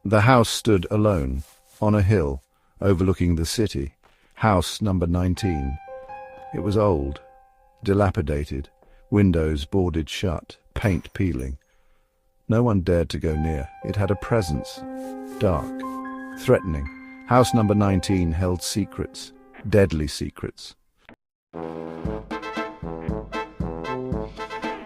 The house stood alone, on a hill, overlooking the city. House number 19. It was old, dilapidated, windows boarded shut, paint peeling. No one dared to go near. It had a presence, dark, threatening. House number 19 held secrets, deadly secrets.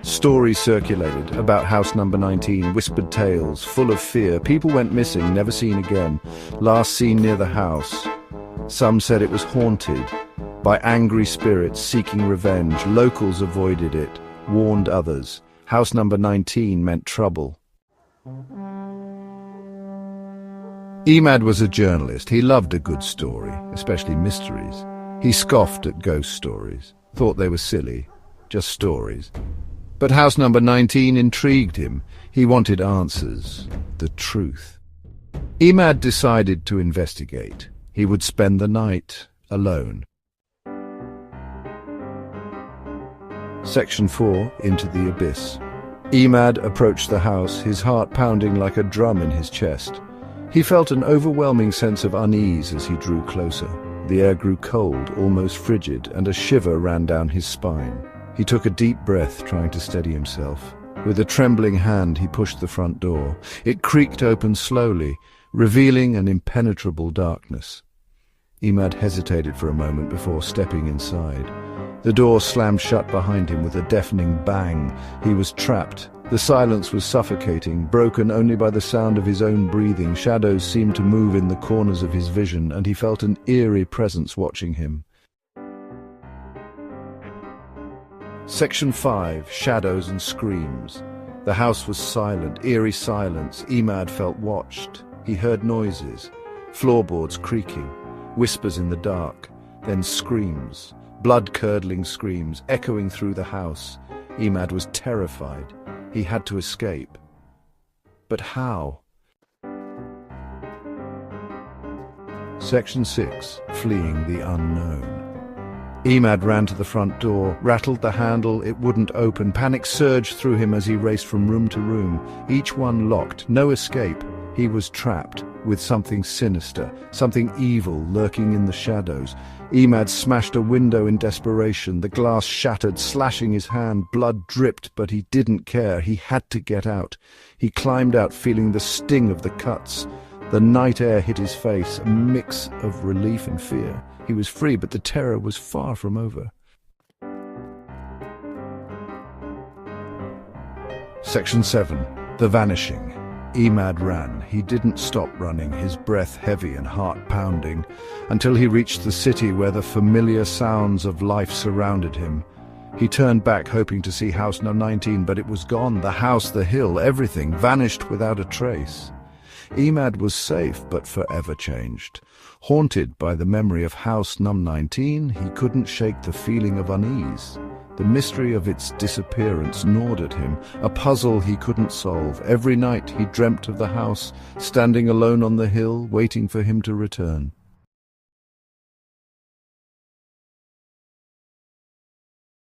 Stories circulated about house number 19, whispered tales, full of fear. People went missing, never seen again, last seen near the house. Some said it was haunted by angry spirits seeking revenge. Locals avoided it, warned others. House number 19 meant trouble. Emad was a journalist. He loved a good story, especially mysteries. He scoffed at ghost stories, thought they were silly, just stories. But house number 19 intrigued him. He wanted answers, the truth. Emad decided to investigate. He would spend the night alone. Section 4, Into the Abyss. Emad approached the house, his heart pounding like a drum in his chest. He felt an overwhelming sense of unease as he drew closer. The air grew cold, almost frigid, and a shiver ran down his spine. He took a deep breath, trying to steady himself. With a trembling hand, he pushed the front door. It creaked open slowly, revealing an impenetrable darkness. Emad hesitated for a moment before stepping inside. The door slammed shut behind him with a deafening bang. He was trapped. The silence was suffocating, broken only by the sound of his own breathing. Shadows seemed to move in the corners of his vision, and he felt an eerie presence watching him. Section 5, Shadows and Screams. The house was silent, eerie silence. Emad felt watched. He heard noises, floorboards creaking, whispers in the dark, then screams, blood-curdling screams, echoing through the house. Emad was terrified. He had to escape. But how? Section 6, Fleeing the Unknown. Emad ran to the front door, rattled the handle. It wouldn't open. Panic surged through him as he raced from room to room, each one locked. No escape. He was trapped with something sinister, something evil lurking in the shadows. Emad smashed a window in desperation. The glass shattered, slashing his hand. Blood dripped, but he didn't care. He had to get out. He climbed out, feeling the sting of the cuts. The night air hit his face, a mix of relief and fear. He was free, but the terror was far from over. Section 7, The Vanishing. Emad ran. He didn't stop running, his breath heavy and heart pounding, until he reached the city where the familiar sounds of life surrounded him. He turned back, hoping to see house number 19, but it was gone. The house, the hill, everything vanished without a trace. Emad was safe, but forever changed. Haunted by the memory of house number 19, he couldn't shake the feeling of unease. The mystery of its disappearance gnawed at him, a puzzle he couldn't solve. Every night he dreamt of the house, standing alone on the hill, waiting for him to return.